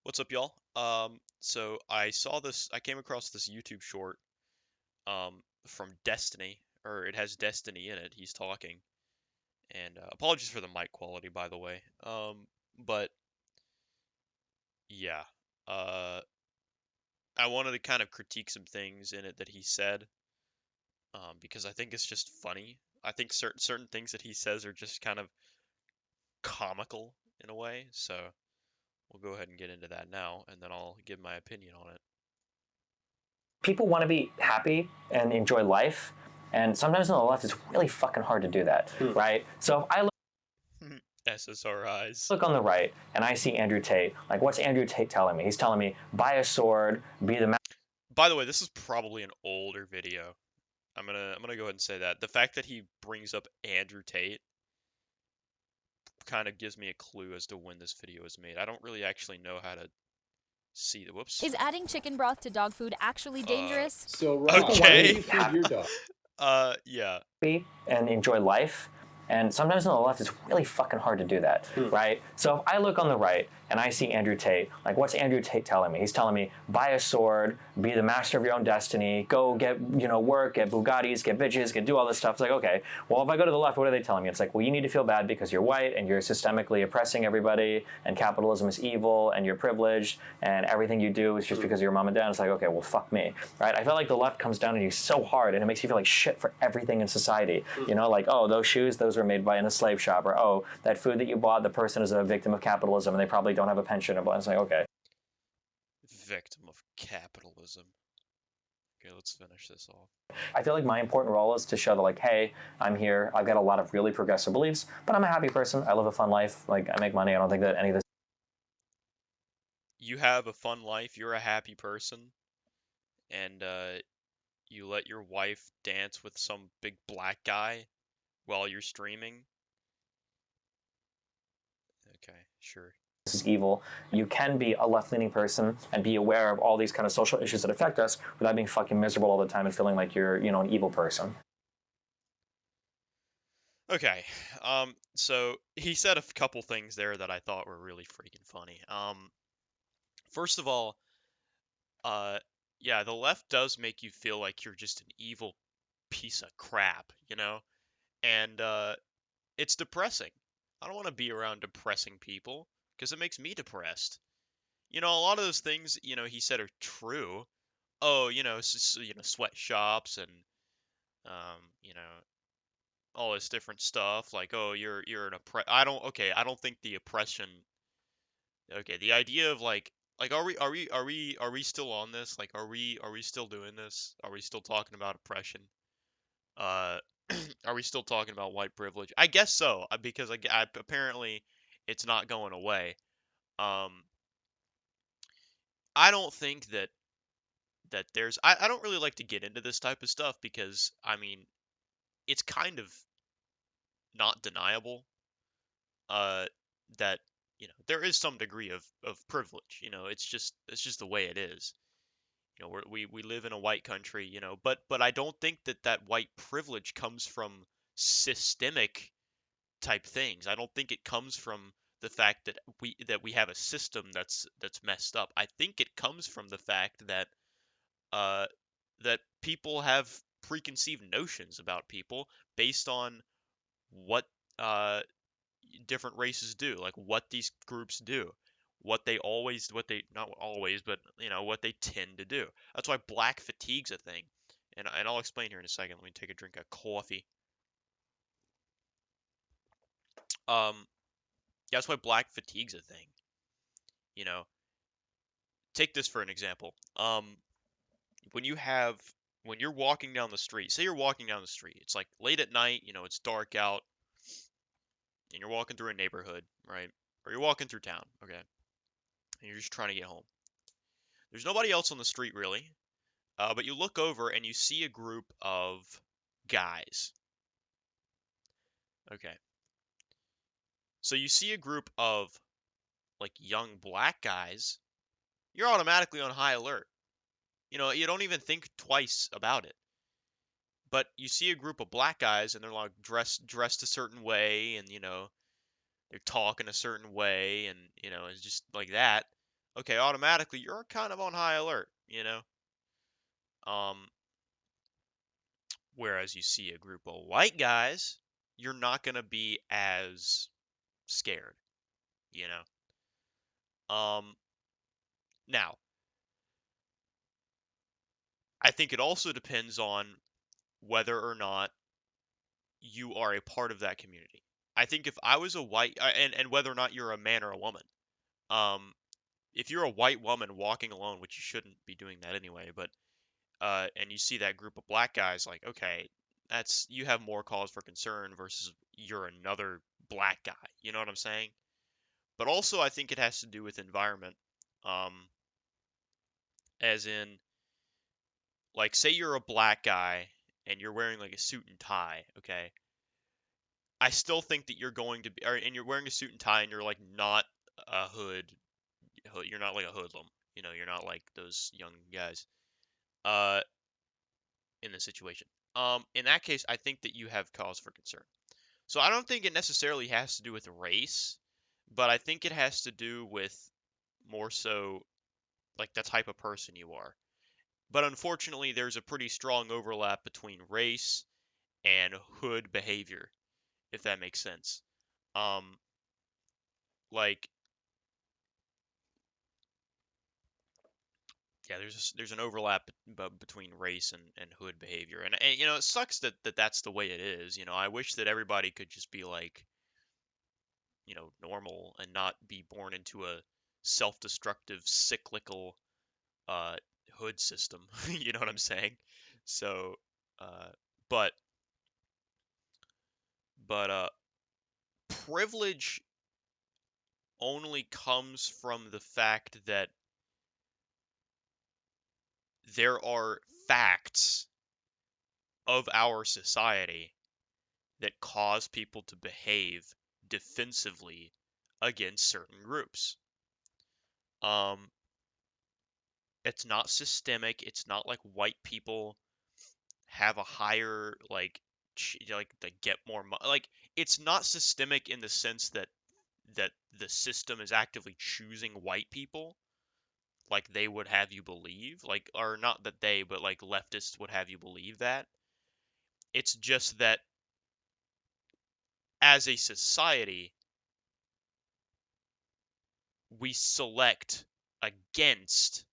What's up, y'all? So I came across this YouTube short, from Destiny, or it has Destiny in it. He's talking, and apologies for the mic quality, by the way. But yeah, uh, I wanted to kind of critique some things in it that he said, because I think it's just funny. I think certain things that he says are just kind of comical in a way. So we'll go ahead and get into that now, and then I'll give my opinion on it. People want to be happy and enjoy life, and sometimes on the left it's really fucking hard to do that, right? So if I SSRIs. look on the right and I see Andrew Tate, like, what's Andrew Tate telling me? He's telling me, buy a sword, be the By the way, this is probably an older video. I'm gonna go ahead and say that. The fact that he brings up Andrew Tate kind of gives me a clue as to when this video was made. I don't really actually know how to see the whoops. Is adding chicken broth to dog food actually dangerous? So, Rob, Okay. why do you feed your dog? Yeah. and enjoy life. And sometimes on the left, it's really fucking hard to do that, right? So if I look on the right and I see Andrew Tate, like, what's Andrew Tate telling me? He's telling me, buy a sword, be the master of your own destiny, go get, work, get Bugattis, get bitches, do all this stuff. It's like, okay, well, if I go to the left, what are they telling me? It's like, well, you need to feel bad because you're white and you're systemically oppressing everybody, and capitalism is evil, and you're privileged, and everything you do is just because of your mom and dad. It's like, okay, well, fuck me, right? I feel like the left comes down on you so hard, and it makes you feel like shit for everything in society. Like, oh, those shoes, those were made by in a slave shop, or oh, that food that you bought, the person is a victim of capitalism and they probably don't have a pension. It's like, okay. Victim of capitalism. Okay, let's finish this off. I feel like my important role is to show that, like, hey, I'm here. I've got a lot of really progressive beliefs, but I'm a happy person. I live a fun life. Like, I make money. I don't think that any of this. You have a fun life. You're a happy person, and you let your wife dance with some big black guy while you're streaming. Okay, sure. This is evil. You can be a left-leaning person and be aware of all these kind of social issues that affect us without being fucking miserable all the time and feeling like you're, an evil person. Okay, so he said a couple things there that I thought were really freaking funny. First of all, yeah, the left does make you feel like you're just an evil piece of crap, and it's depressing. I don't want to be around depressing people because it makes me depressed. A lot of those things, he said are true. Oh, sweatshops and you know, all this different stuff. Like, oh, you're an I don't think the oppression. Okay, the idea of like, are we still on this? Like, are we still doing this? Are we still talking about oppression? Uh, are we still talking about white privilege? I guess so, because apparently it's not going away. Um, I don't think that there's I don't really like to get into this type of stuff because I mean it's kind of not deniable that there is some degree of privilege. It's just the way it is. We live in a white country, but I don't think that white privilege comes from systemic type things. I don't think it comes from the fact that we have a system that's messed up. I think it comes from the fact uh, that people have preconceived notions about people based on what uh, different races do, like what these groups do, what they not always, but what they tend to do. That's why black fatigue's a thing, and I'll explain here in a second. Let me take a drink of coffee. Um, yeah, that's why black fatigue's a thing. You know, take this for an example. When you have when you're walking down the street, say you're walking down the street, it's like late at night, it's dark out, and you're walking through a neighborhood, right? Or you're walking through town, okay? And you're just trying to get home. There's nobody else on the street really, but you look over and you see a group of guys. Okay. So you see a group of like young black guys, you're automatically on high alert. You don't even think twice about it. But you see a group of black guys and they're like dressed a certain way, and they're talking a certain way, and it's just like that. okay, automatically you're kind of on high alert, you know? Um, Whereas you see a group of white guys, you're not going to be as scared, you know? Now, I think it also depends on whether or not you are a part of that community. I think if I was a white, and whether or not you're a man or a woman, um, if you're a white woman walking alone, which you shouldn't be doing that anyway, but and you see that group of black guys, like, okay, that's you have more cause for concern versus you're another black guy. You know what I'm saying? But also, I think it has to do with environment. Um, as in, like, say you're a black guy and you're wearing like a suit and tie, okay? I still think that you're going to be, and you're wearing a suit and tie, and you're like not a you're not like a hoodlum, you know, you're not like those young guys, uh, in this situation. In that case, I think that you have cause for concern. So I don't think it necessarily has to do with race, but I think it has to do with more so like the type of person you are. But unfortunately, there's a pretty strong overlap between race and hood behavior, if that makes sense. Um, like yeah, there's an overlap between race and hood behavior, and you know it sucks that that's the way it is. You know, I wish that everybody could just be like, you know, normal and not be born into a self-destructive cyclical uh hood system. You know what I'm saying? So, uh, but but privilege only comes from the fact that there are facts of our society that cause people to behave defensively against certain groups. Um, it's not systemic. It's not like white people have a higher like they get more like it's not systemic in the sense that the system is actively choosing white people like they would have you believe, like, or not that they, but like leftists would have you believe that. It's just that as a society we select against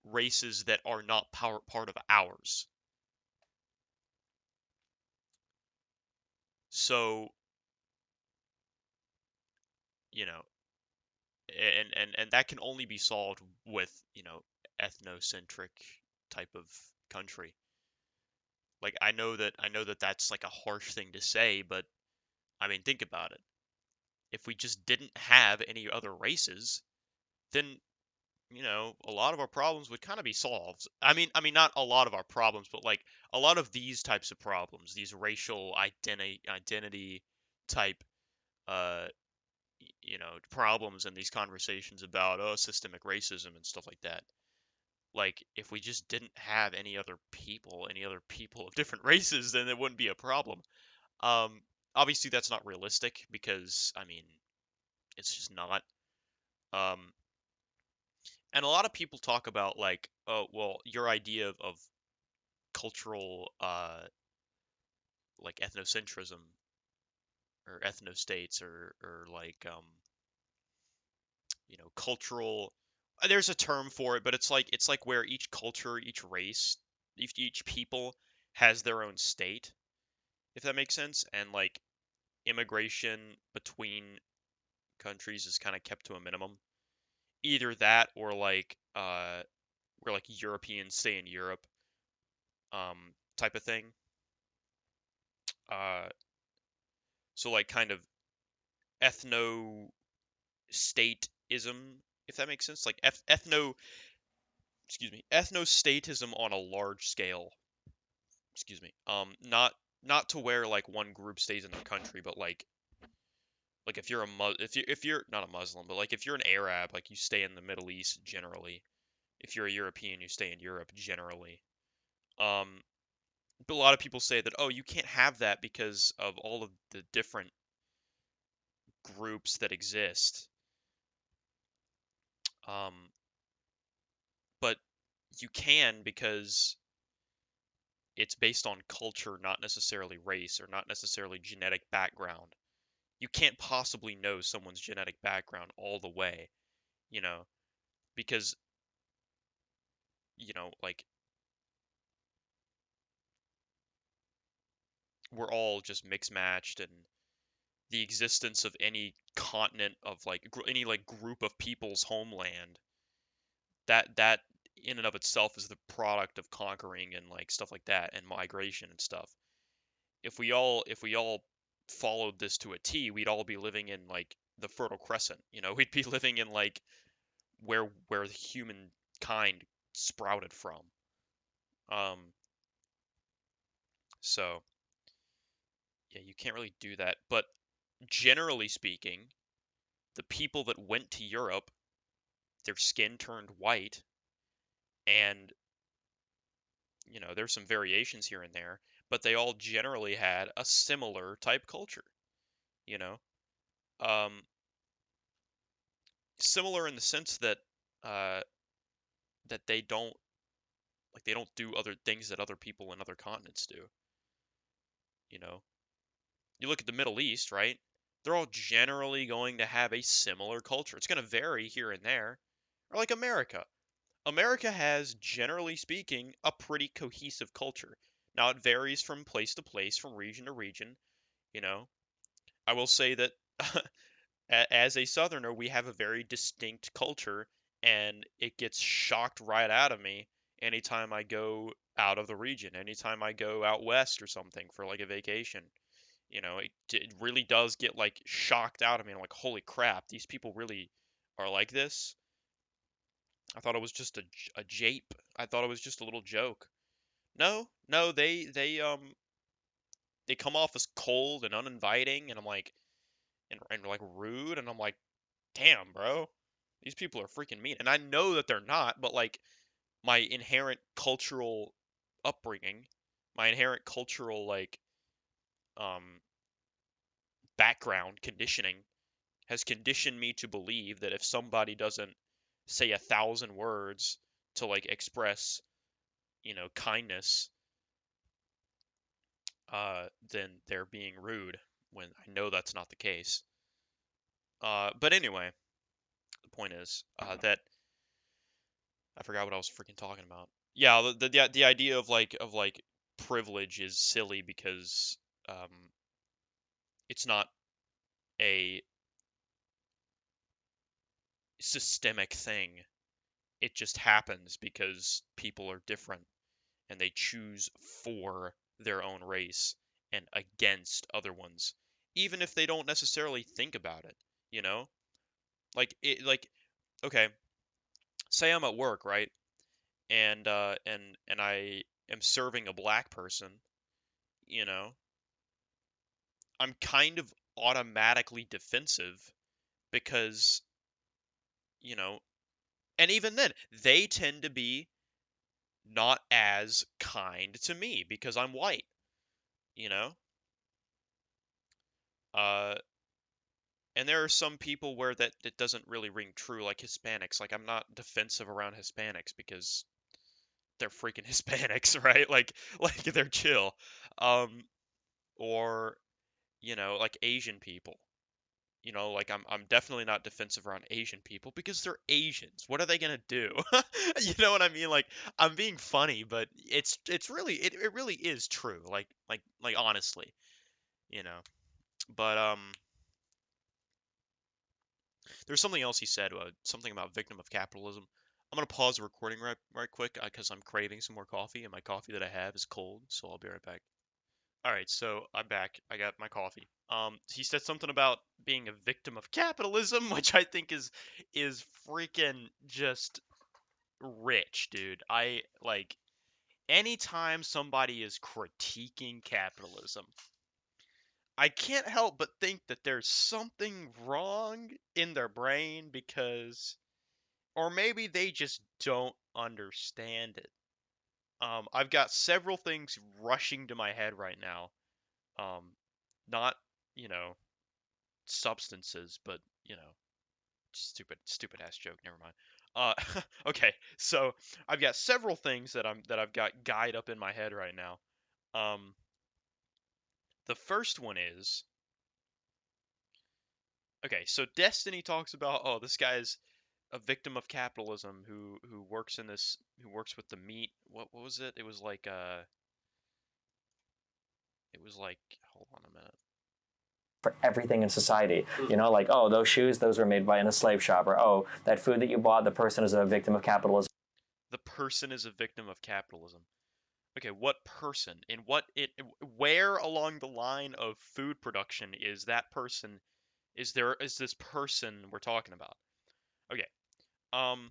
races that are not part of ours. So, you know, and that can only be solved with, you know, ethnocentric type of country. Like I know that that's like a harsh thing to say, but I mean, think about it. If we just didn't have any other races, then you know, a lot of our problems would kind of be solved. I mean, not a lot of our problems, but like a lot of these types of problems, these racial identity type, uh, you know, problems and these conversations about systemic racism and stuff like that. Like, if we just didn't have any other people of different races, then it wouldn't be a problem. Um, Obviously that's not realistic because I mean, it's just not. Um, and a lot of people talk about like, oh, well, your idea of cultural, like ethnocentrism or ethnostates or like, you know, cultural. There's a term for it, but it's like where each culture, each race, each people has their own state, if that makes sense, and like immigration between countries is kind of kept to a minimum. Either that or like where like Europeans stay in Europe, type of thing. Uh, so like kind of ethno statism, if that makes sense, like ethnostatism on a large scale. Excuse me. Not to where like one group stays in the country, but like if you're a if you're not a Muslim, but like if you're an Arab, like you stay in the Middle East generally. If you're a European, you stay in Europe generally. Um, but a lot of people say that, oh, you can't have that because of all of the different groups that exist. Um, but you can because it's based on culture, not necessarily race or not necessarily genetic background. You can't possibly know someone's genetic background all the way, you know, because, like we're all just mixed matched, and the existence of any continent of like any like group of people's homeland, that in and of itself is the product of conquering and like stuff like that and migration and stuff. If we all followed this to a T, we'd all be living in like the Fertile Crescent. We'd be living in like where the humankind sprouted from. Um, so yeah, you can't really do that. But generally speaking, the people that went to Europe, their skin turned white, and there's some variations here and there, but they all generally had a similar type culture. You know, um, similar in the sense that uh, they don't do other things that other people in other continents do. You know, you look at the Middle East, right? They're all generally going to have a similar culture. It's going to vary here and there. Or like America. America has, generally speaking, a pretty cohesive culture. Now, it varies from place to place, from region to region. You know, I will say that as a Southerner, we have a very distinct culture, and it gets shocked right out of me anytime I go out of the region, anytime I go out west or something for like a vacation. It really does get like shocked out of me. I'm like, holy crap, these people really are like this. I thought it was just a jape. I thought it was just a little joke. No, no, they come off as cold and uninviting, and I'm like, and like rude, and I'm like, damn, bro, these people are freaking mean. And I know that they're not, but like my inherent cultural upbringing, my inherent cultural like um background conditioning has conditioned me to believe that if somebody doesn't say 1,000 words to like express, kindness, then they're being rude when I know that's not the case. But anyway, the point is that I forgot what I was freaking talking about. Yeah, the idea of like privilege is silly because um, it's not a systemic thing. It just happens because people are different and they choose for their own race and against other ones, even if they don't necessarily think about it. You know, like okay, say I'm at work, right, and I am serving a black person. You know, I'm kind of automatically defensive because you know, and even then, they tend to be not as kind to me because I'm white. You know, uh, and there are some people where that it doesn't really ring true, like Hispanics. Like I'm not defensive around Hispanics because they're freaking Hispanics, right? Like they're chill. Um, or like Asian people. Like I'm definitely not defensive around Asian people because they're Asians. What are they gonna do? You know what I mean? Like I'm being funny, but it really is true. Like honestly, you know. But there's something else he said, something about victim of capitalism. I'm gonna pause the recording right quick because I'm craving some more coffee, and my coffee that I have is cold, so I'll be right back. All right, so I'm back. I got my coffee. He said something about being a victim of capitalism, which I think is freaking just rich, dude. I like anytime somebody is critiquing capitalism, I can't help but think that there's something wrong in their brain because, or maybe they just don't understand it. I've got several things rushing to my head right now. Um, not, you know, substances, but stupid ass joke. Never mind. Uh, okay, so I've got several things that I've got guyed up in my head right now. Um, the first one is, okay, so Destiny talks about, oh, this guy's a victim of capitalism who works in this who works with the meat. What was it? It was like hold on a minute. For everything in society. You know, like, oh, those shoes, those were made by in a slave shop, or oh, that food that you bought, the person is a victim of capitalism. The person is a victim of capitalism. Okay, what person? In what it where along the line of food production is that person is this person we're talking about? Okay. Um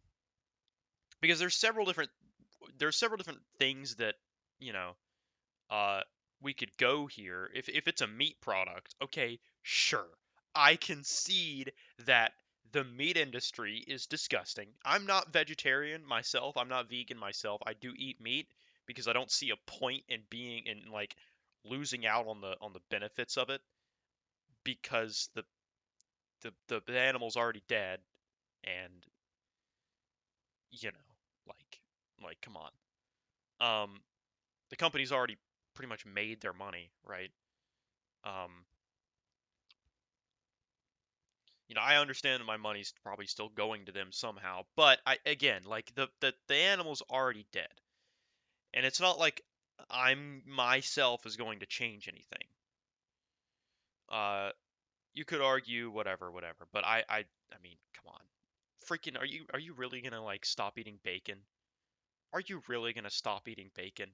because there's several different things that, you know, uh we could go here. If it's a meat product, okay, sure. I concede that the meat industry is disgusting. I'm not vegetarian myself. I'm not vegan myself. I do eat meat because I don't see a point in being in like losing out on the benefits of it because the animal's already dead and you know like come on. Um the company's already pretty much made their money, right? Um I understand that my money's probably still going to them somehow, but I again, like the animal's already dead, and it's not like I'm myself is going to change anything. Uh, you could argue whatever, but I mean, come on, freaking, are you really gonna like stop eating bacon? Are you really gonna stop eating bacon?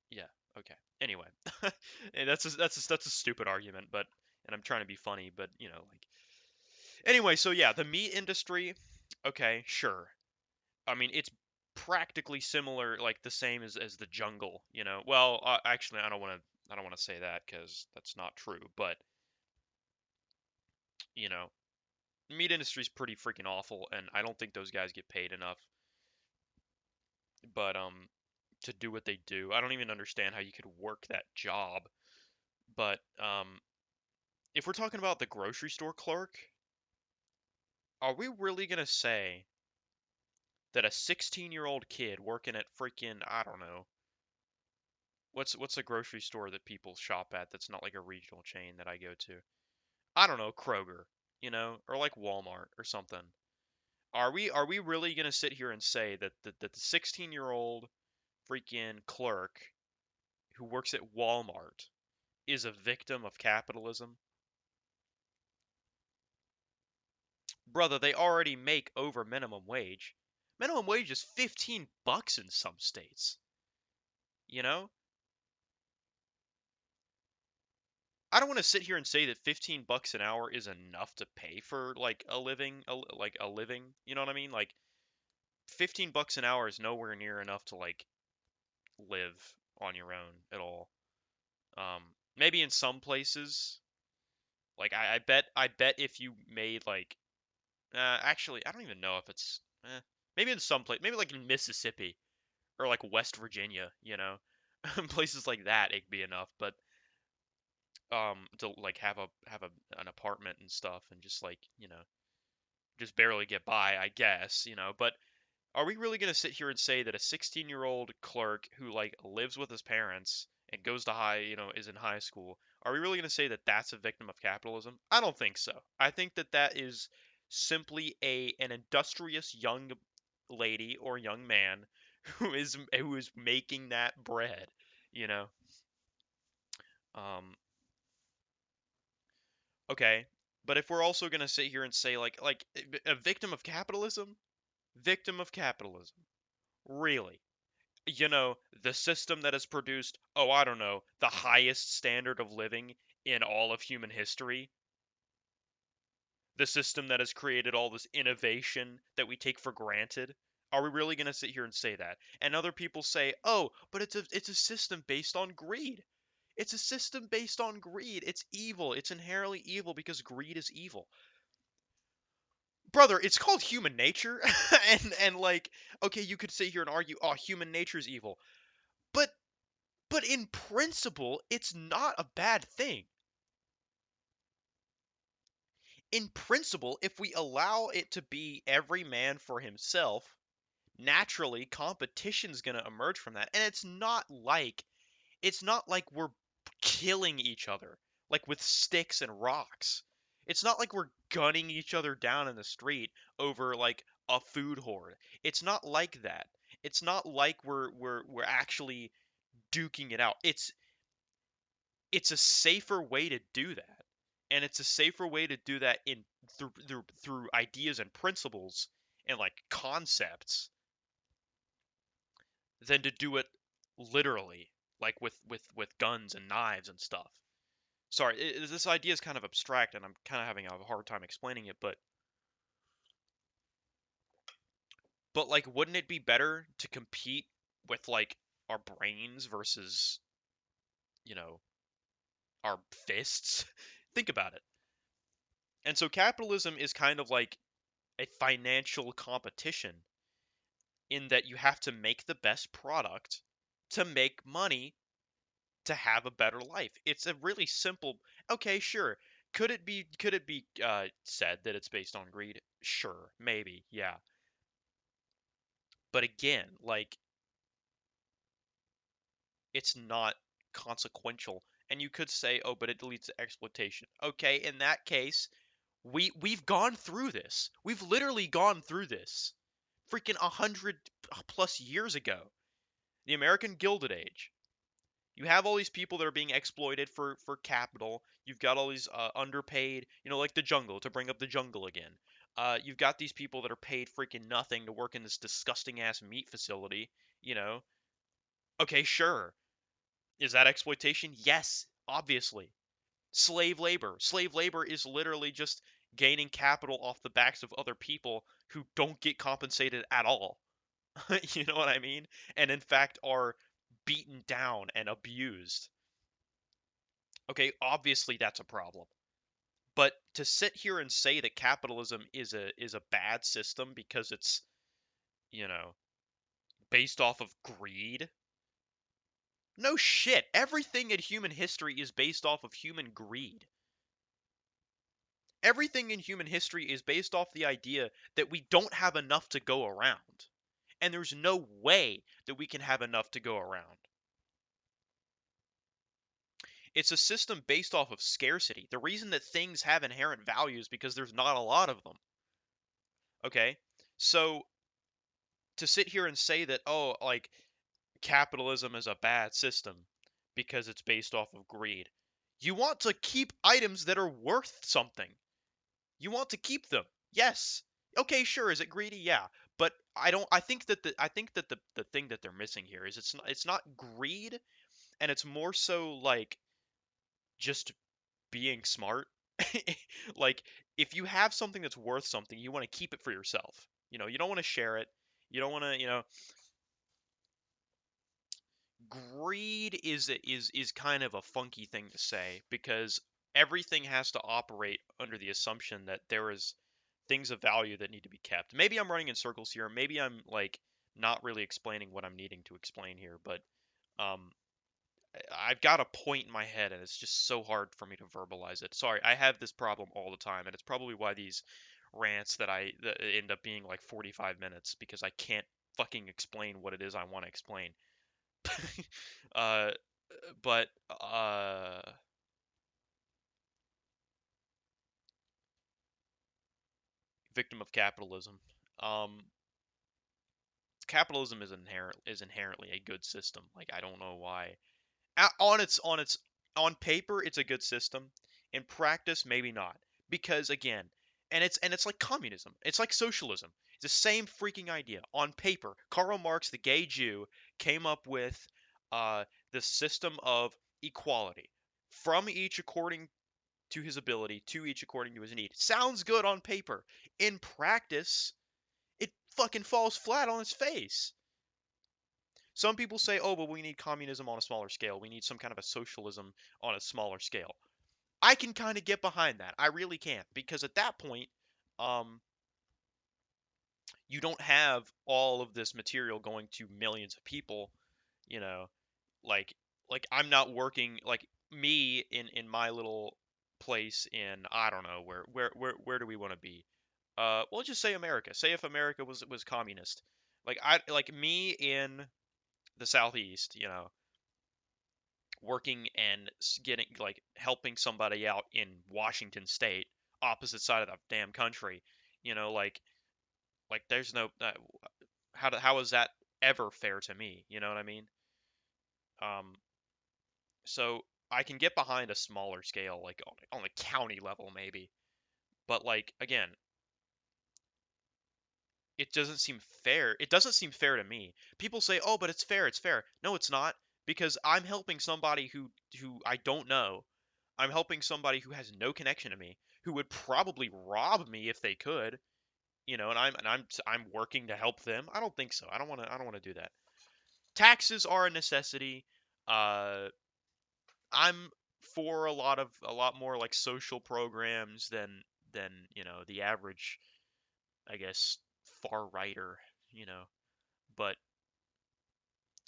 Yeah, okay. Anyway, and that's a stupid argument, but and I'm trying to be funny, but like anyway, so yeah, the meat industry, okay, sure. I mean, it's practically similar, like the same as the jungle, you know. Well, actually, I don't want to say that because that's not true. But you know, the meat industry's pretty freaking awful, and I don't think those guys get paid enough. But to do what they do, I don't even understand how you could work that job. But if we're talking about the grocery store clerk, are we really gonna say that a 16-year-old kid working at freaking I don't know what's a grocery store that people shop at that's not like a regional chain that I go to? I don't know, Kroger, or like Walmart or something. Are we really gonna sit here and say that the 16-year-old freaking clerk who works at Walmart is a victim of capitalism? Brother, they already make over minimum wage. Minimum wage is $15 in some states. You know? I don't want to sit here and say that $15 an hour is enough to pay for like a living, like a living. You know what I mean? Like $15 an hour is nowhere near enough to like live on your own at all. Maybe in some places, like I bet if you made like, actually I don't even know if it's, maybe in some place, maybe like in Mississippi or like West Virginia, places like that it'd be enough. But to like have an apartment and stuff and just like just barely get by, I guess. But are we really going to sit here and say that a 16-year-old clerk who like lives with his parents and goes to is in high school, are we really going to say that that's a victim of capitalism? I don't think so. I think that that is simply an industrious young lady or young man who is making that bread, you know. Um okay, but if we're also going to sit here and say like a victim of capitalism, victim of capitalism. Really? The system that has produced, oh, I don't know, the highest standard of living in all of human history, the system that has created all this innovation that we take for granted. Are we really going to sit here and say that? And other people say, "Oh, but it's a system based on greed. It's a system based on greed. It's evil. It's inherently evil because greed is evil." Brother, it's called human nature. And like, okay, you could sit here and argue, "Oh, human nature is evil." But But in principle, it's not a bad thing. in principle, if we allow it to be every man for himself, naturally competition's going to emerge from that. And it's not like we're killing each other like with sticks and rocks. It's not like we're gunning each other down in the street over like a food hoard. It's not like that. It's not like we're actually duking it out. It's a safer way to do that. And it's a safer way to do that in through ideas and principles and like concepts than to do it literally, like with guns and knives and stuff. Sorry, this idea is kind of abstract, and I'm kind of having a hard time explaining it. But like, wouldn't it be better to compete with like our brains versus you know our fists? Think about it. And so capitalism is kind of like a financial competition in that you have to make the best product to make money to have a better life. It's a really simple. Okay, sure. Could it be said that it's based on greed? Sure, maybe, yeah. But again, like it's not consequential. And you could say, oh, but it leads to exploitation. Okay, in that case, we've gone through this. We've literally gone through this. Freaking 100+ years ago, the American Gilded Age. You have all these people that are being exploited for capital. You've got all these underpaid, like the jungle, to bring up the jungle again. You've got these people that are paid freaking nothing to work in this disgusting ass meat facility. You know, okay, sure. Is that exploitation? Yes, obviously. Slave labor. Slave labor is literally just gaining capital off the backs of other people who don't get compensated at all. You know what I mean? And in fact are beaten down and abused. Okay, obviously that's a problem. But to sit here and say that capitalism is a bad system because it's, you know, based off of greed? No shit. Everything in human history is based off of human greed. Everything in human history is based off the idea that we don't have enough to go around. And there's no way that we can have enough to go around. It's a system based off of scarcity. The reason that things have inherent value is because there's not a lot of them. Okay? So to sit here and say that, oh, like capitalism is a bad system because it's based off of greed. You want to keep items that are worth something. You want to keep them. Yes. Okay, sure. Is it greedy? Yeah. But I think that the thing that they're missing here is it's not greed, and it's more so like just being smart. Like if you have something that's worth something, you want to keep it for yourself. You don't want to share it. You don't want to, greed is kind of a funky thing to say because everything has to operate under the assumption that there is things of value that need to be kept. Maybe I'm running in circles here. Maybe I'm like not really explaining what I'm needing to explain here, but um I've got a point in my head and it's just so hard for me to verbalize it. Sorry, I have this problem all the time and it's probably why these rants that end up being like 45 minutes because I can't fucking explain what it is I want to explain. uh, but victim of capitalism. Um, Capitalism is inherently a good system. Like I don't know why. On paper, it's a good system. In practice, maybe not. Because again, and it's like communism. It's like socialism. It's the same freaking idea. On paper, Karl Marx, the gay Jew, came up with uh, the system of equality from each according to his ability, to each according to his need. Sounds good on paper. In practice, it fucking falls flat on its face. Some people say, oh, but we need communism on a smaller scale. We need some kind of a socialism on a smaller scale. I can kind of get behind that. I really can. Because at that point, um, you don't have all of this material going to millions of people, you know, like I'm not working like me in my little place in, I don't know, where do we want to be? Well, just say America. Say if America was communist. Like me in the southeast, working and getting like helping somebody out in Washington state, opposite side of the damn country, like there's no how is that ever fair to me? You know what I mean? Um, so I can get behind a smaller scale, like on a county level maybe, but like again, it doesn't seem fair. It doesn't seem fair to me. People say, "Oh, but it's fair. It's fair." No, it's not, because I'm helping somebody who I don't know. I'm helping somebody who has no connection to me, who would probably rob me if they could, and I'm working to help them. I don't think so. I don't want to do that. Taxes are a necessity. Uh, I'm for a lot more like social programs than the average, I guess, far righter, you know. But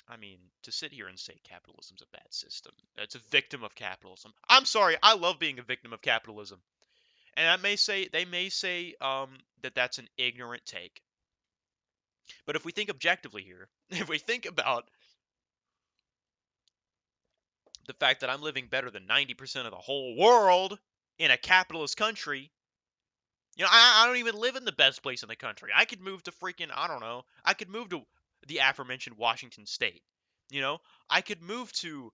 I mean, to sit here and say capitalism's a bad system, it's a victim of capitalism. I'm sorry, I love being a victim of capitalism, and they may say that that's an ignorant take. But if we think objectively here, if we think about the fact that I'm living better than 90% of the whole world in a capitalist country, I don't even live in the best place in the country. I could move to freaking, I don't know, I could move to the aforementioned Washington State. You know, I could move to,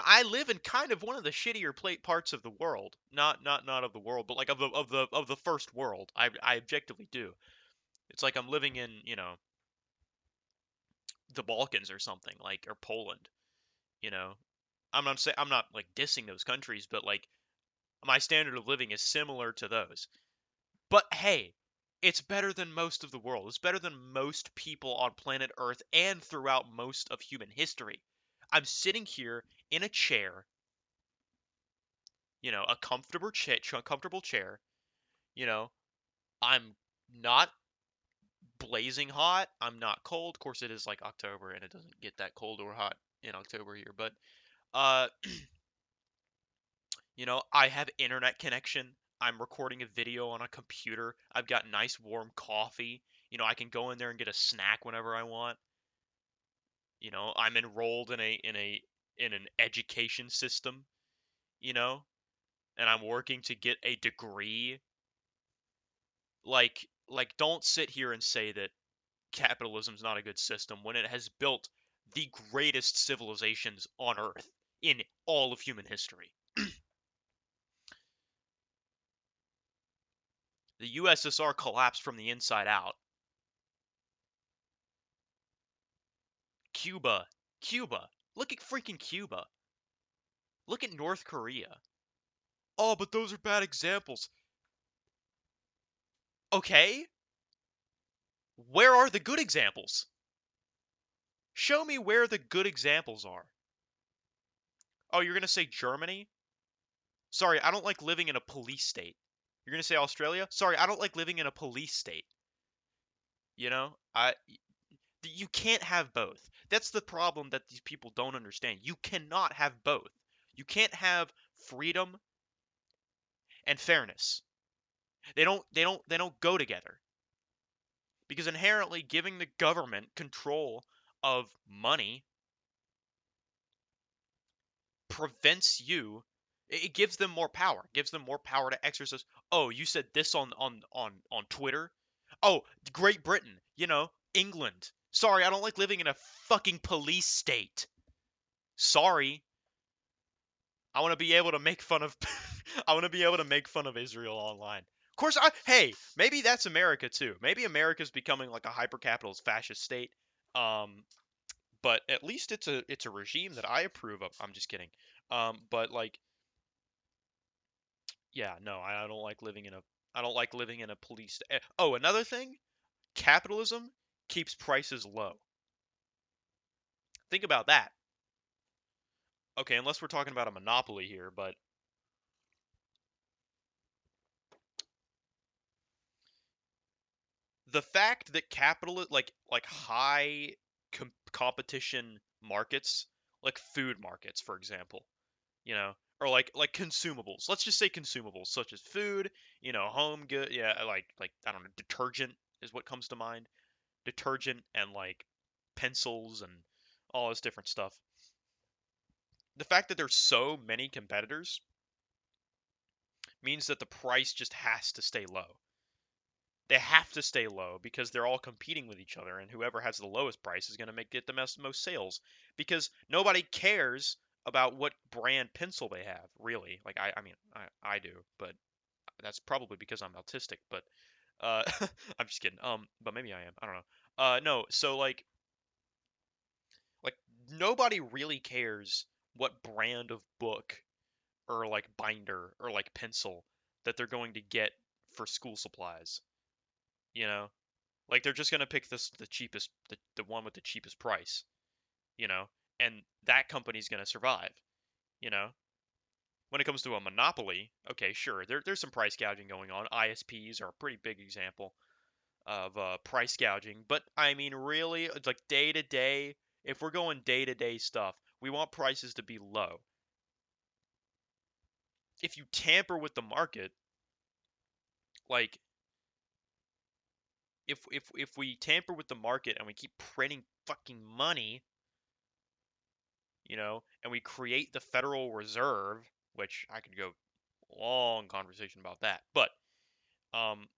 I live in kind of one of the shittier parts of the world. Not of the world, but like of the first world. I objectively do. It's like I'm living in, the Balkans or something, like, or Poland, you know. I'm not like dissing those countries, but like my standard of living is similar to those. But hey, it's better than most of the world. It's better than most people on planet Earth and throughout most of human history. I'm sitting here in a chair, a comfortable chair. You know, I'm not blazing hot. I'm not cold. Of course, it is like October, and it doesn't get that cold or hot in October here. But uh, I have internet connection. I'm recording a video on a computer. I've got nice warm coffee. I can go in there and get a snack whenever I want. I'm enrolled in an education system, you know, and I'm working to get a degree. Like don't sit here and say that capitalism's not a good system when it has built the greatest civilizations on earth in all of human history. The USSR collapsed from the inside out. Cuba, Cuba. Look at freaking Cuba. Look at North Korea. Oh, but those are bad examples. Okay, where are the good examples? Show me where the good examples are. Oh, you're going to say Germany? Sorry, I don't like living in a police state. You're going to say Australia? Sorry, I don't like living in a police state. You can't have both. That's the problem that these people don't understand. You cannot have both. You can't have freedom and fairness. They don't go together. Because inherently giving the government control of money prevents you, it gives them more power, gives them more power to exercise. Oh, you said this on Twitter. Oh, Great Britain, England. Sorry, I don't like living in a fucking police state. Sorry. I want to be able to make fun of I want to be able to make fun of Israel online. Of course, hey, maybe that's America too. Maybe America's becoming like a hyper-capitalist fascist state. Um, but at least it's a regime that I approve of. I'm just kidding. But like, yeah, no, I don't like living in a I don't like living in a police. Oh, another thing, capitalism keeps prices low. Think about that. Okay, unless we're talking about a monopoly here, but the fact that like high competition markets, like food markets, for example, or like consumables. Let's just say consumables such as food, home good, yeah, like I don't know, detergent is what comes to mind. Detergent and like pencils and all this different stuff. The fact that there's so many competitors means that the price just has to stay low. They have to stay low because they're all competing with each other, and whoever has the lowest price is going to get the most sales, because nobody cares about what brand pencil they have, really. Like I mean I do, but that's probably because I'm autistic, but I'm just kidding. But maybe I am. I don't know. No, so like nobody really cares what brand of book or like binder or like pencil that they're going to get for school supplies, you know? Like they're just gonna pick the cheapest, the one with the cheapest price, you know, and that company's gonna survive, you know. When it comes to a monopoly, okay, sure, there's some price gouging going on. ISPs are a pretty big example of price gouging, but I mean, really, it's like day to day. If we're going day to day stuff, we want prices to be low. If you tamper with the market, like if we tamper with the market and we keep printing fucking money, and we create the Federal Reserve, which I could go long conversation about that, but um,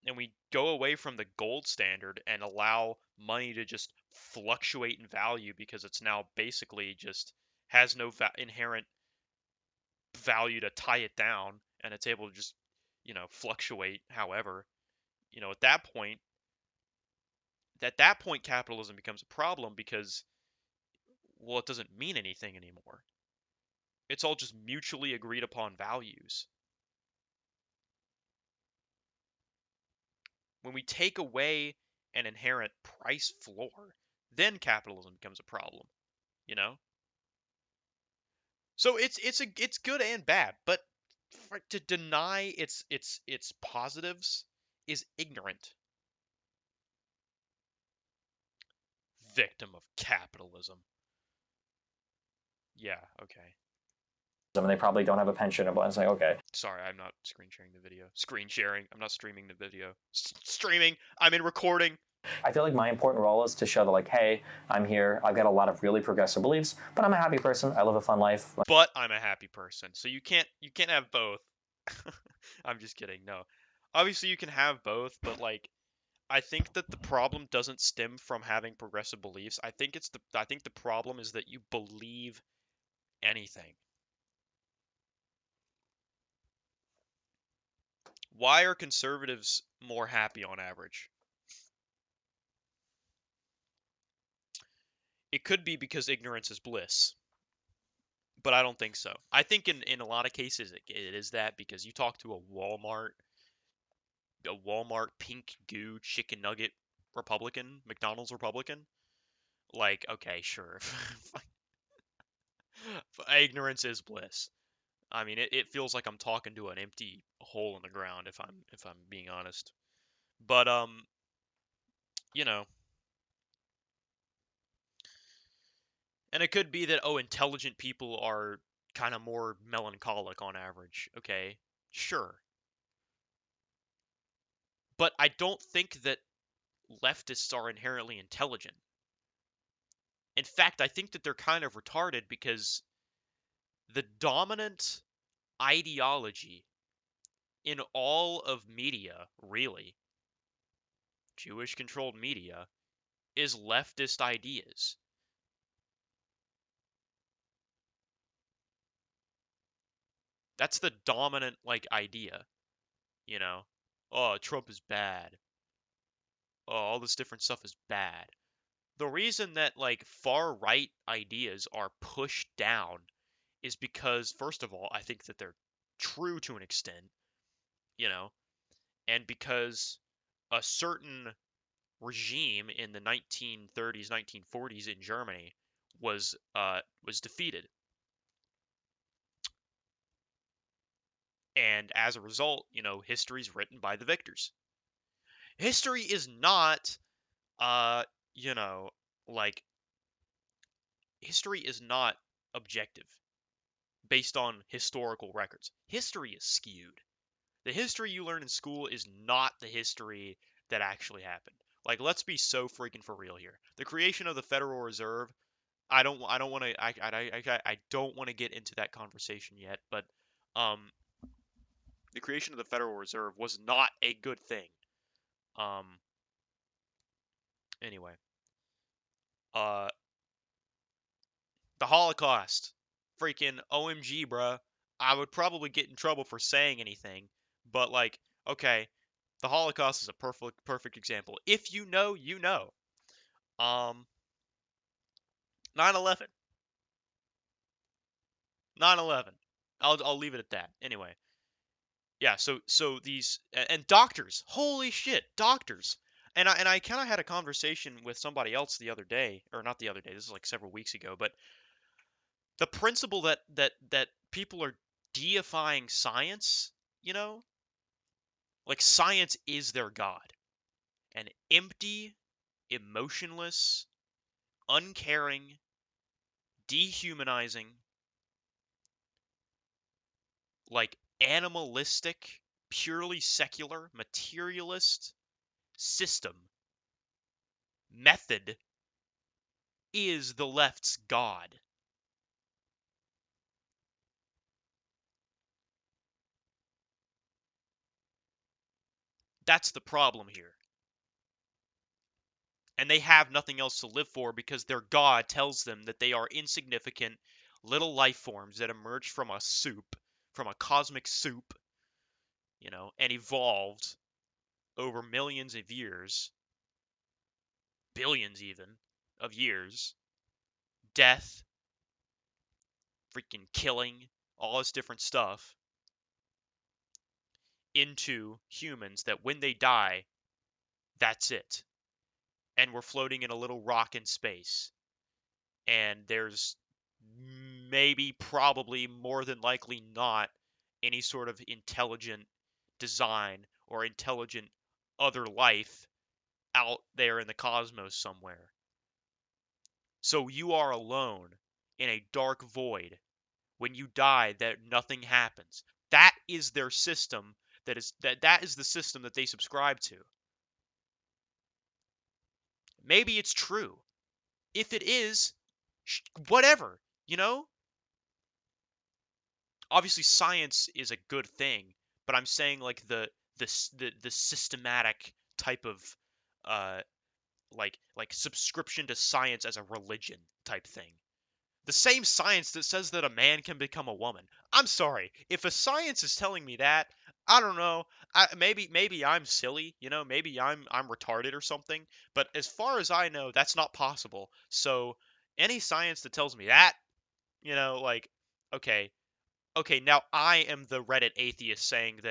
and we go away from the gold standard and allow money to just fluctuate in value because it's now basically just has no inherent value to tie it down, and it's able to just fluctuate however, at that point capitalism becomes a problem because, well, it doesn't mean anything anymore. It's all just mutually agreed upon values. When we take away an inherent price floor, then capitalism becomes a problem, you know? So it's good and bad, but to deny its positives is ignorant. Victim of capitalism. Yeah, okay. And they probably don't have a pension. And it's like, okay. Sorry, I'm not screen sharing the video. Screen sharing. I'm not streaming the video. Streaming. I'm in recording. I feel like my important role is to show that, like, hey, I'm here. I've got a lot of really progressive beliefs, but I'm a happy person. I live a fun life. But I'm a happy person. So you can't have both. I'm just kidding. No. Obviously you can have both, but like I think that the problem doesn't stem from having progressive beliefs. I think the problem is that you believe anything. Why are conservatives more happy on average? It could be because ignorance is bliss, but I don't think so. I think in a lot of cases it is that, because you talk to a Walmart pink goo chicken nugget Republican, McDonald's Republican, like, okay, sure. Ignorance is bliss. I mean, it feels like I'm talking to an empty hole in the ground if I'm being honest. But you know, and it could be that, oh, intelligent people are kind of more melancholic on average. Okay, sure. But I don't think that leftists are inherently intelligent. In fact, I think that they're kind of retarded because the dominant ideology in all of media, really, Jewish controlled media, is leftist ideas. That's the dominant like idea, you know. Oh, Trump is bad. Oh, all this different stuff is bad. The reason that like far right ideas are pushed down is because, first of all, I think that they're true to an extent, you know, and because a certain regime in the 1930s, 1940s in Germany was defeated, and as a result, history's written by the victors. History is not, uh, you know, like history is not objective. based on historical records. History is skewed. The history you learn in school is not the history that actually happened. Like, let's be so freaking for real here. The creation of the Federal Reserve, I don't want to I don't want to get into that conversation yet, but um the creation of the Federal Reserve was not a good thing. Um anyway, uh the Holocaust, freaking OMG, bruh. I would probably get in trouble for saying anything, but like, okay, the Holocaust is a perfect example. If you know, you know. 9/11. 9/11. I'll leave it at that. Anyway, yeah. So these and doctors. Holy shit, doctors. And I kind of had a conversation with somebody else the other day, or not the other day. This is like several weeks ago. But the principle that people are deifying science. You know, like science is their god. An empty, emotionless, uncaring, dehumanizing, like animalistic, purely secular, materialist system, method is the left's god. That's the problem here. And they have nothing else to live for because their god tells them that they are insignificant little life forms that emerged from a soup, from a cosmic soup, and evolved over millions of years, billions even of years, death, freaking killing, all this different stuff into humans that when they die, that's it. And we're floating in a little rock in space. And there's maybe, probably, more than likely not any sort of intelligent design or intelligent other life out there in the cosmos somewhere. So you are alone in a dark void. When you die, that nothing happens. That is their system. That is the system that they subscribe to. Maybe it's true. If it is, whatever, you know? Obviously science is a good thing, but I'm saying like the systematic type of uh like subscription to science as a religion type thing. The same science that says that a man can become a woman. I'm sorry. If a science is telling me that, I don't know. Maybe I'm silly, maybe I'm retarded or something, but as far as I know, that's not possible. So any science that tells me that, like, okay, okay, now I am the Reddit atheist saying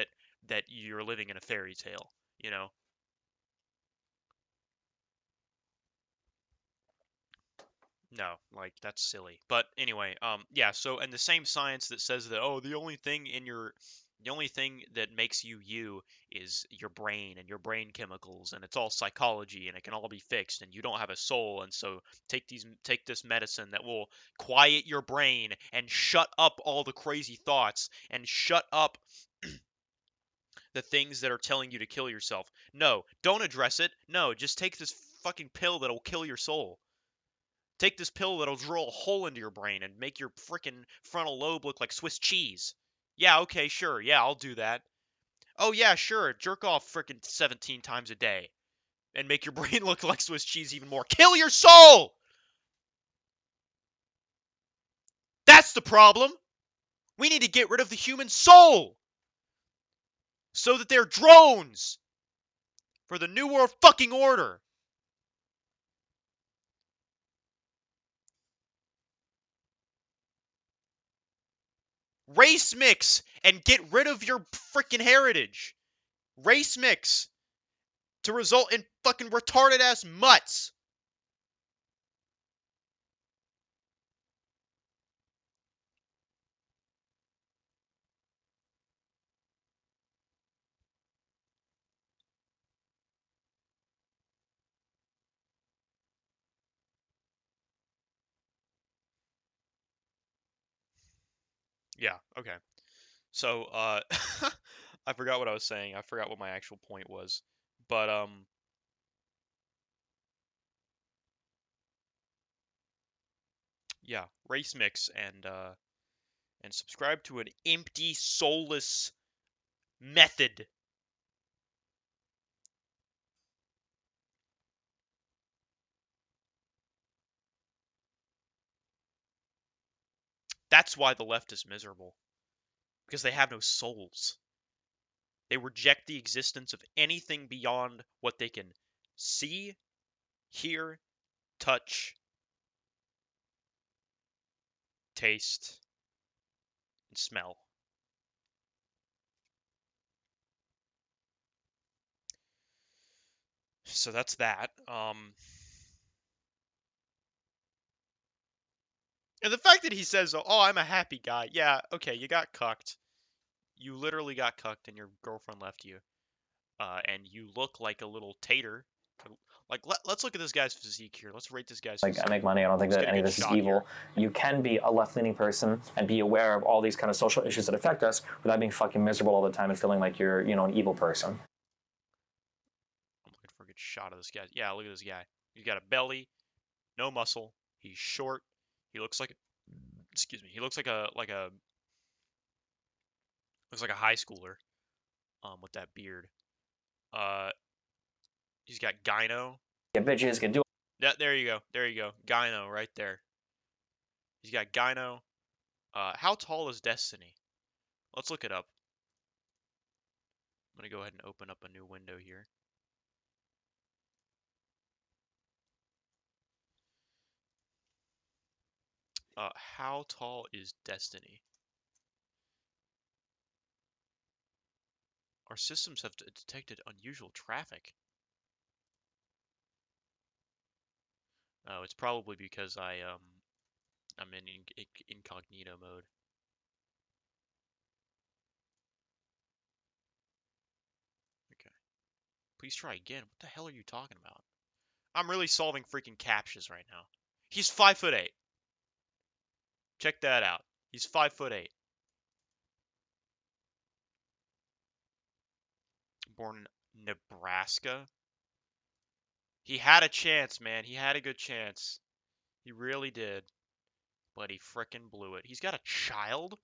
that you're living in a fairy tale, you know. No, like that's silly. But anyway, yeah, so and the same science that says that, oh, the only thing that makes you you is your brain and your brain chemicals, and it's all psychology and it can all be fixed and you don't have a soul, and so take this medicine that will quiet your brain and shut up all the crazy thoughts and shut up the things that are telling you to kill yourself. No, don't address it. No, just take this fucking pill that'll kill your soul. Take this pill that'll drill a hole into your brain and make your frickin' frontal lobe look like Swiss cheese. Yeah, okay, sure. Yeah, I'll do that. Oh, yeah, sure. Jerk off frickin' 17 times a day and make your brain look like Swiss cheese even more. Kill your soul! That's the problem. We need to get rid of the human soul so that they're drones for the New World fucking order. Race mix and get rid of your freaking heritage. Race mix to result in fucking retarded ass mutts. Yeah, okay. So, I forgot what I was saying. I forgot what my actual point was. But, yeah, race mix and subscribe to an empty, soulless method. That's why the left is miserable. Because they have no souls. They reject the existence of anything beyond what they can see, hear, touch, taste, and smell. So that's that. And the fact that he says, "Oh, I'm a happy guy." Yeah, okay, you got cucked. You literally got cucked, and your girlfriend left you. And you look like a little tater. Like, let's look at this guy's physique here. Let's rate this guy's Like, I physique. make money. I don't think Let's that get a any of good this is shot here. evil. You can be a left-leaning person and be aware of all these kind of social issues that affect us without being fucking miserable all the time and feeling like you're, an evil person. I'm looking for a good shot of this guy. Yeah, look at this guy. He's got a belly, no muscle. He's short. He looks like, excuse me. He looks like a high schooler. With that beard. Uh, he's got gyno. Get bitches, get do. There you go. There you go. Gyno right there. He's got gyno. How tall is Destiny? Let's look it up. I'm gonna go ahead and open up a new window here. How tall is Destiny? Our systems have detected unusual traffic. Oh, it's probably because I'm in incognito mode. Okay. Please try again. What the hell are you talking about? I'm really solving freaking captchas right now. He's 5'8". Check that out. He's 5'8". Born in Nebraska. He had a chance, man. He had a good chance. He really did. But he frickin' blew it. He's got a child?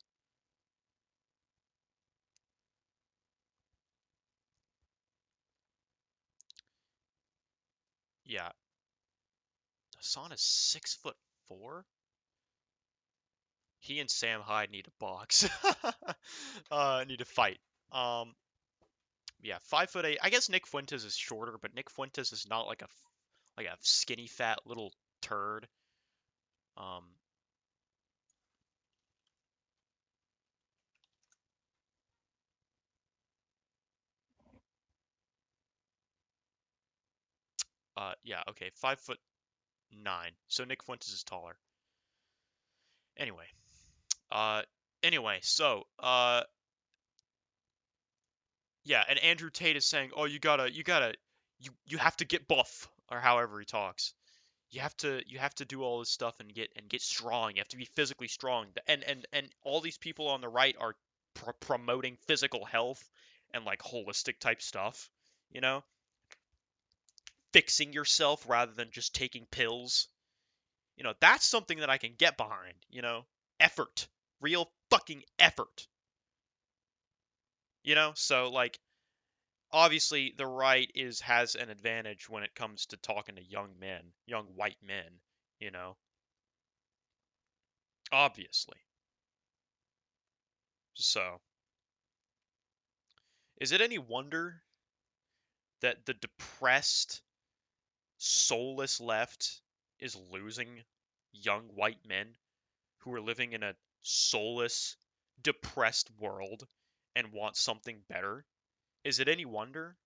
Yeah. Hassan is 6'4". He and Sam Hyde need to box. Need to fight. Um, yeah, 5'8". I guess Nick Fuentes is shorter, but Nick Fuentes is not like a skinny fat little turd. Um, yeah, okay, 5'9". So Nick Fuentes is taller. Anyway, uh, yeah, and Andrew Tate is saying, "Oh, you have to get buff," or however he talks. You have to do all this stuff and get strong. You have to be physically strong. And all these people on the right are promoting physical health and like holistic type stuff, you know? Fixing yourself rather than just taking pills. That's something that I can get behind. Effort. Real fucking effort. So like obviously the right has an advantage when it comes to talking to young men, young white men, you know. Obviously. So, is it any wonder that the depressed, soulless left is losing young white men who are living in a soulless, depressed world and want something better? Is it any wonder?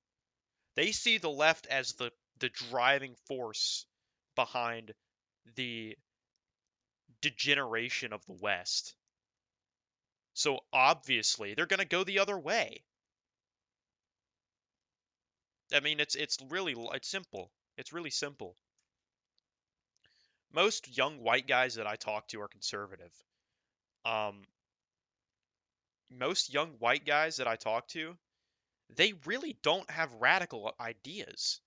They see the left as the driving force behind the degeneration of the West. So obviously they're going to go the other way. I mean, it's simple. It's really simple. Most young white guys that I talk to are conservative. Um, most young white guys that I talk to, they really don't have radical ideas.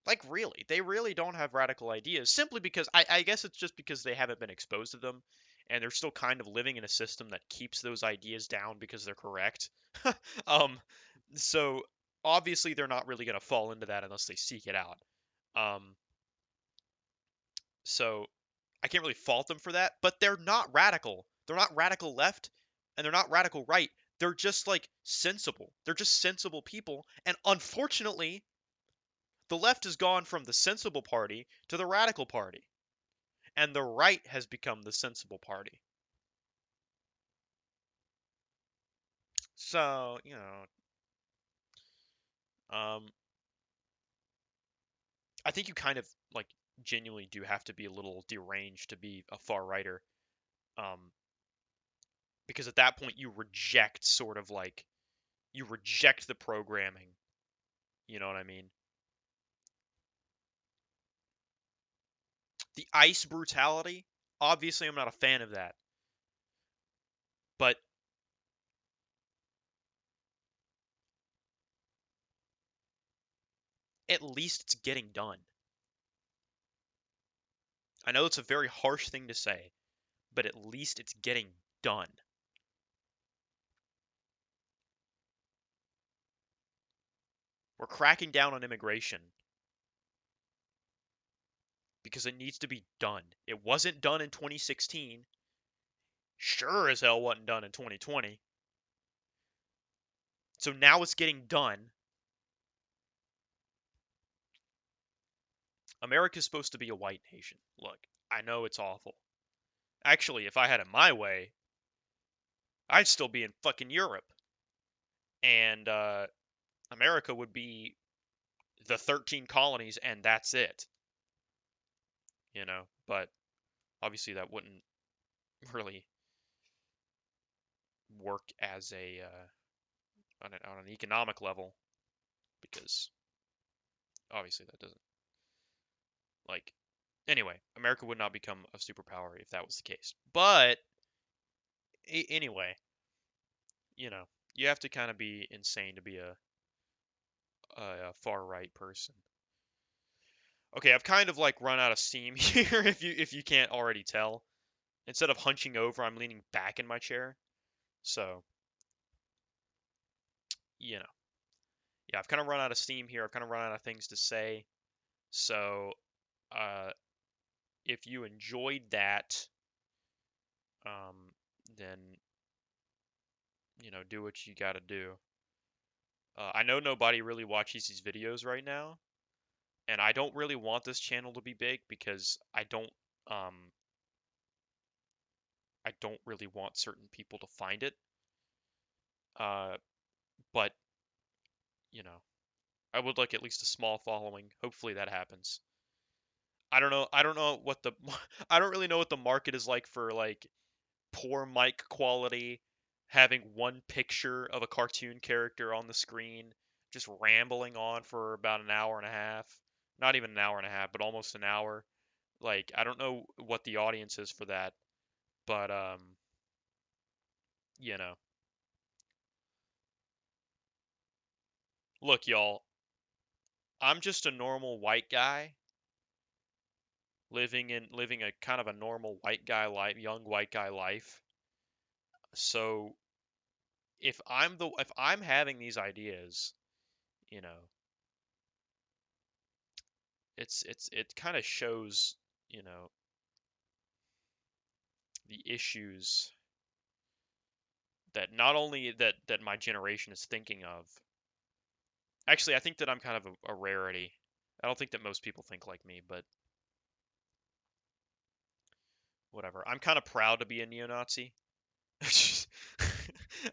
Like, really, they really don't have radical ideas simply because I guess it's just because they haven't been exposed to them and they're still kind of living in a system that keeps those ideas down because they're correct. um, so obviously they're not really going to fall into that unless they seek it out. Um, so I can't really fault them for that, but they're not radical. They're not radical left and they're not radical right. They're just like sensible. They're just sensible people. And unfortunately, the left has gone from the sensible party to the radical party, and the right has become the sensible party. So, um, I think you kind of like genuinely do have to be a little deranged to be a far righter, um, because at that point you reject sort of like you reject the programming. You know what I mean? The ICE brutality, obviously, I'm not a fan of that, but at least it's getting done. I know it's a very harsh thing to say, but at least it's getting done. We're cracking down on immigration because it needs to be done. It wasn't done in 2016. Sure as hell wasn't done in 2020. So now it's getting done. America's supposed to be a white nation. Look, I know it's awful. Actually, if I had it my way, I'd still be in fucking Europe. And America would be the 13 colonies and that's it. But obviously that wouldn't really work as a on an economic level because obviously that doesn't like anyway, America would not become a superpower if that was the case. But anyway, you know, you have to kind of be insane to be a far right person. Okay, I've kind of like run out of steam here if you can't already tell. Instead of hunching over, I'm leaning back in my chair. So, you know. Yeah, I've kind of run out of steam here. I've kind of run out of things to say. So, uh if you enjoyed that, um then do what you got to do. I know nobody really watches these videos right now, and I don't really want this channel to be big because um I don't really want certain people to find it. But you know, I would like at least a small following. Hopefully that happens. I don't know. I don't know what the I don't really know what the market is like for like poor mic quality, having one picture of a cartoon character on the screen, just rambling on for about an hour and a half. Not even an hour and a half, but almost an hour. Like, I don't know what the audience is for that, but you know. Look, y'all, I'm just a normal white guy living a kind of a normal white guy life, young white guy life. So, if I'm having these ideas, you know, it kind of shows, you know, the issues that not only that my generation is thinking of. Actually, I think that I'm kind of a rarity. I don't think that most people think like me, but whatever. I'm kind of proud to be a neo-Nazi.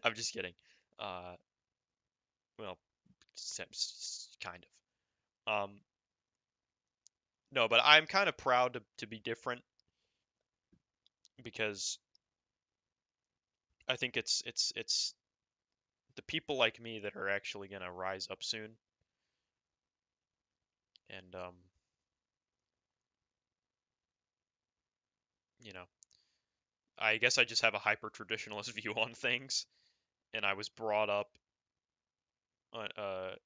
I'm just kidding. Uh, well, kind of. No, but I'm kind of proud to be different because I think it's the people like me that are actually gonna rise up soon, and you know, I guess I just have a hyper traditionalist view on things, and I was brought up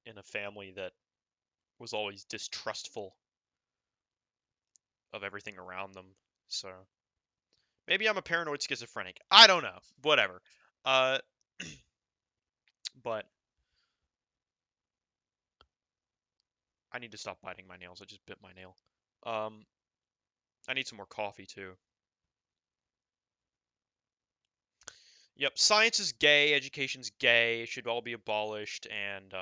in a family that was always distrustful of everything around them. So maybe I'm a paranoid schizophrenic. I don't know. Whatever. Uh, but I need to stop biting my nails. I just bit my nail. Um, I need some more coffee too. Yep, science is gay, education's gay, it should all be abolished, and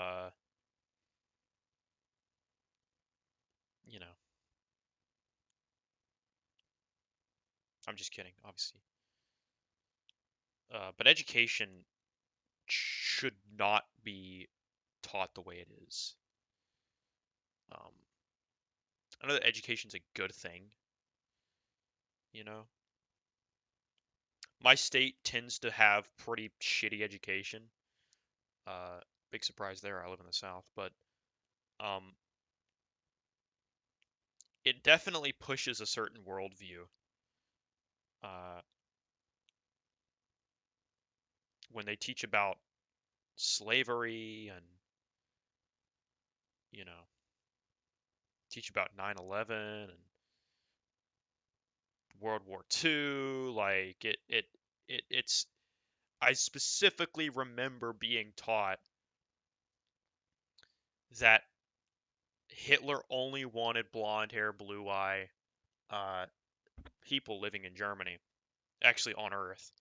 you know, I'm just kidding, obviously. But education should not be taught the way it is. Um, I know that education's a good thing, you know. My state tends to have pretty shitty education. Uh, Big surprise there. I live in the South, but um, it definitely pushes a certain worldview. Uh, when they teach about slavery and you know teach about 9/11 and World War II, like it's I specifically remember being taught that Hitler only wanted blonde hair, blue eye uh, people living in Germany, actually on Earth.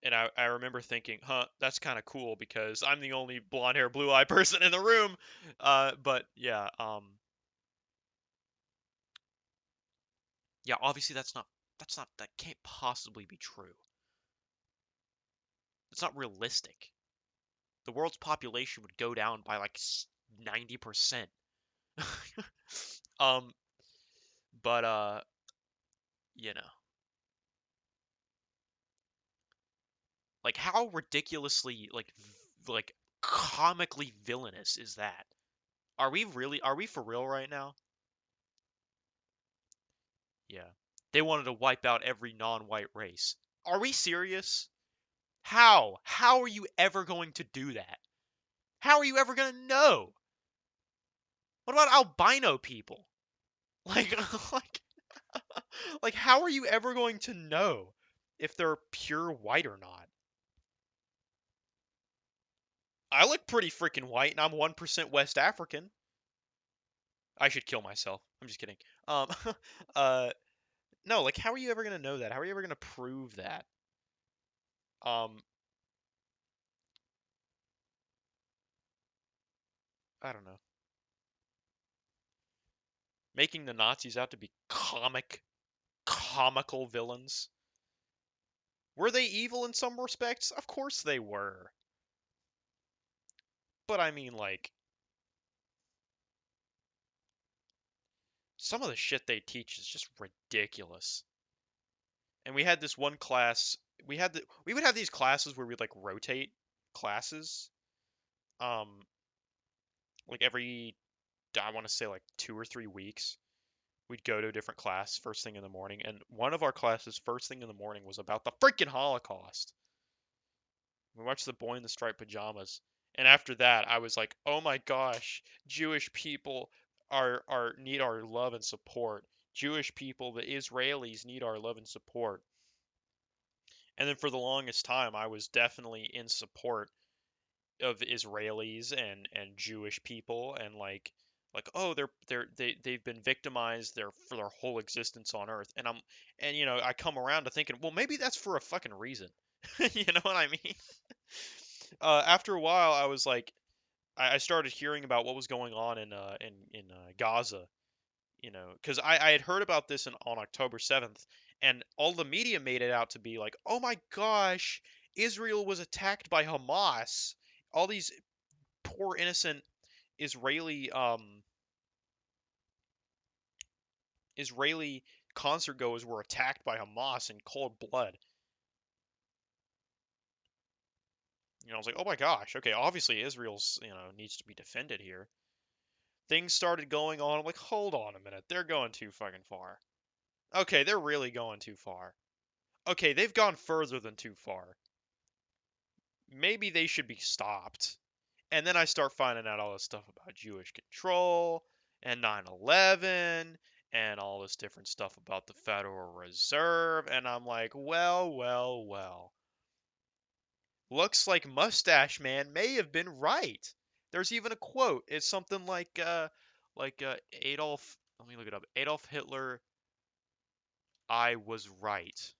And I remember thinking, huh, that's kind of cool because I'm the only blonde hair, blue eye person in the room. But yeah, yeah, obviously that can't possibly be true. It's not realistic. The world's population would go down by like 90%. um, but you know, like how ridiculously like comically villainous is that? Are we for real right now? Yeah. They wanted to wipe out every non-white race. Are we serious? How? How are you ever going to do that? How are you ever going to know? What about albino people? Like like like how are you ever going to know if they're pure white or not? I look pretty freaking white and I'm 1% West African. I should kill myself. I'm just kidding. Um uh no, like how are you ever going to know that? How are you ever going to prove that? Um I don't know. Making the Nazis out to be comical villains. Were they evil in some respects? Of course they were. But I mean like some of the shit they teach is just ridiculous. And we had this one class. We would have these classes where we'd like rotate classes. Um, like every I want to say like 2 or 3 weeks, we'd go to a different class first thing in the morning. And one of our classes first thing in the morning was about the freaking Holocaust. We watched the Boy in the Striped Pajamas. And after that, I was like, "Oh my gosh, Jewish people are need our love and support. Jewish people, the Israelis need our love and support." And then for the longest time, I was definitely in support of Israelis and Jewish people and oh they've been victimized for their whole existence on Earth. And I come around to thinking, well, maybe that's for a fucking reason. You know what I mean? After a while, I was like, I started hearing about what was going on in Gaza, because I had heard about this on October 7th, and all the media made it out to be like, oh my gosh, Israel was attacked by Hamas. All these poor innocent Israeli Israeli concert goers were attacked by Hamas in cold blood. I was like, oh my gosh, okay, obviously Israel's needs to be defended here. Things started going on. I'm like, hold on a minute, they're going too fucking far. Okay, they're really going too far. Okay, they've gone further than too far. maybe they should be stopped. And then I start finding out all this stuff about Jewish control and 9/11 and all this different stuff about the Federal Reserve. And I'm like, well, well, well. Looks like Mustache Man may have been right. There's even a quote. It's something like Adolf. Let me look it up. Adolf Hitler, I was right.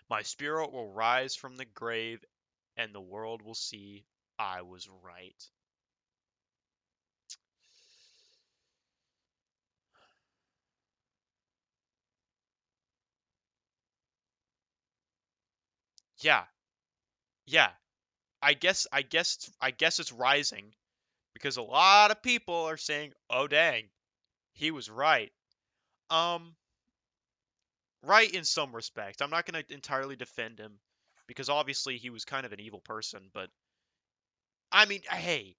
My spirit will rise from the grave, and the world will see I was right. Yeah, yeah. I guess it's rising because a lot of people are saying, "Oh dang, he was right." Um, right in some respects. I'm not going to entirely defend him because obviously he was kind of an evil person, but I mean, hey,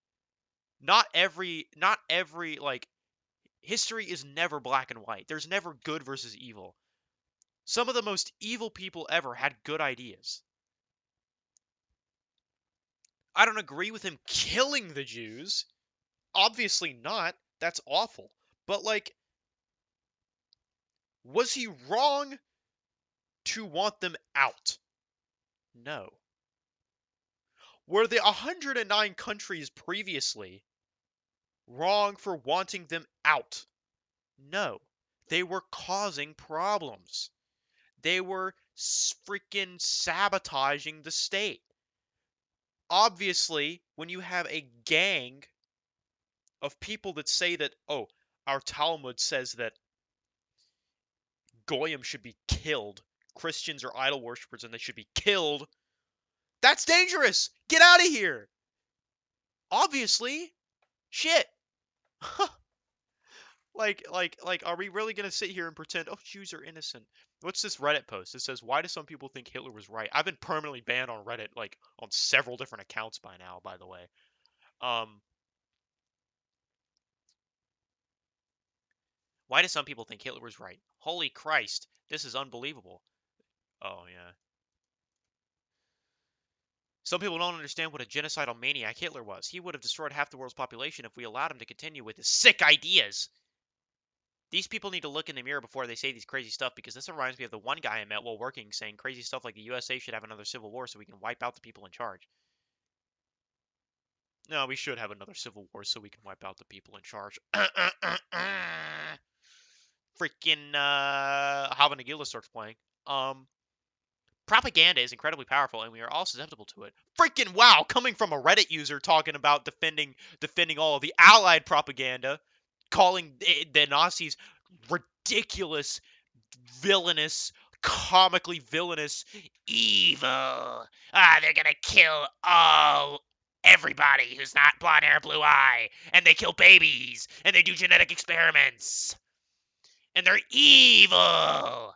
not every like history is never black and white. There's never good versus evil. Some of the most evil people ever had good ideas. I don't agree with him killing the Jews. Obviously not. That's awful. But like, was he wrong to want them out? No. Were the 109 countries previously wrong for wanting them out? No. They were causing problems. They were freaking sabotaging the state. Obviously, when you have a gang of people that say that, oh, our Talmud says that Goyim should be killed, Christians are idol worshippers and they should be killed, that's dangerous! Get out of here! Obviously. Shit. Like, are we really gonna sit here and pretend, oh, Jews are innocent? What's this Reddit post? It says, why do some people think Hitler was right? I've been permanently banned on Reddit, like, on several different accounts by now, by the way. Why do some people think Hitler was right? Holy Christ, this is unbelievable. Oh, yeah. Some people don't understand what a genocidal maniac Hitler was. He would have destroyed half the world's population if we allowed him to continue with his sick ideas. These people need to look in the mirror before they say these crazy stuff, because this reminds me of the one guy I met while working saying crazy stuff like the USA should have another civil war so we can wipe out the people in charge. No, we should have another civil war so we can wipe out the people in charge. Freaking Hava Nagila starts playing. Propaganda is incredibly powerful, and we are all susceptible to it. Freaking wow! Coming from a Reddit user talking about defending all of the Allied propaganda, calling the Nazis ridiculous, villainous, comically villainous, evil. They're gonna kill everybody who's not blonde hair, blue eye, and they kill babies, and they do genetic experiments, and they're evil.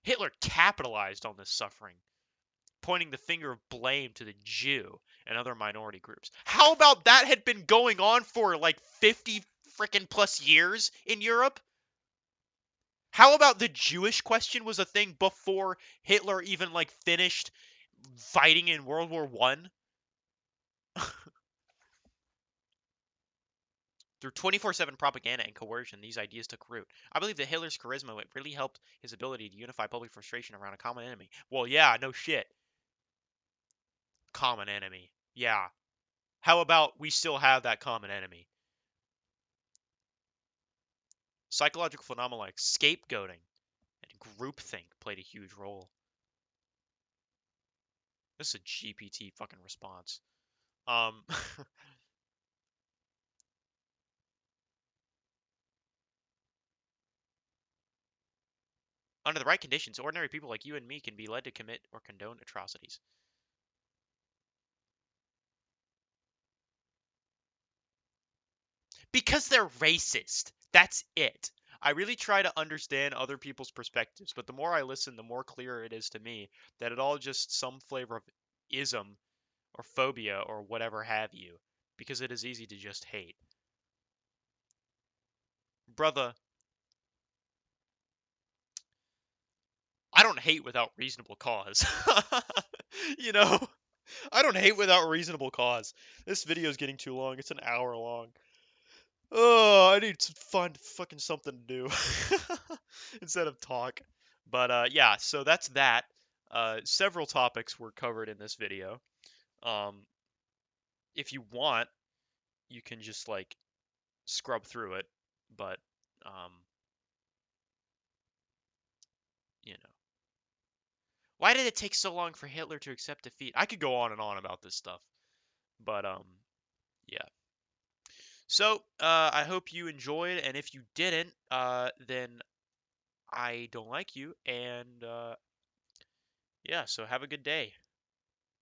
Hitler capitalized on this suffering, pointing the finger of blame to the Jew and other minority groups. How about that had been going on for like 50 freaking plus years in Europe? How about the Jewish question was a thing before Hitler even like finished fighting in World War One? Through 24/7 propaganda and coercion, these ideas took root. I believe that Hitler's charisma really helped his ability to unify public frustration around a common enemy. Well, yeah, no shit. Common enemy. Yeah. How about we still have that common enemy? Psychological phenomena like scapegoating and groupthink played a huge role. This is a GPT fucking response. Um, under the right conditions, ordinary people like you and me can be led to commit or condone atrocities. Because they're racist. That's it. I really try to understand other people's perspectives, but the more I listen, the more clear it is to me that it all just some flavor of ism or phobia or whatever have you, because it is easy to just hate. Brother, I don't hate without reasonable cause. You know, I don't hate without reasonable cause. This video is getting too long. It's an hour long. Oh, I need to find fucking something to do instead of talk. But yeah, so that's that. Several topics were covered in this video. Um, if you want, you can just like scrub through it, but um, you know, why did it take so long for Hitler to accept defeat? I could go on and on about this stuff, but yeah. So I hope you enjoyed, and if you didn't, then I don't like you, and yeah. So have a good day.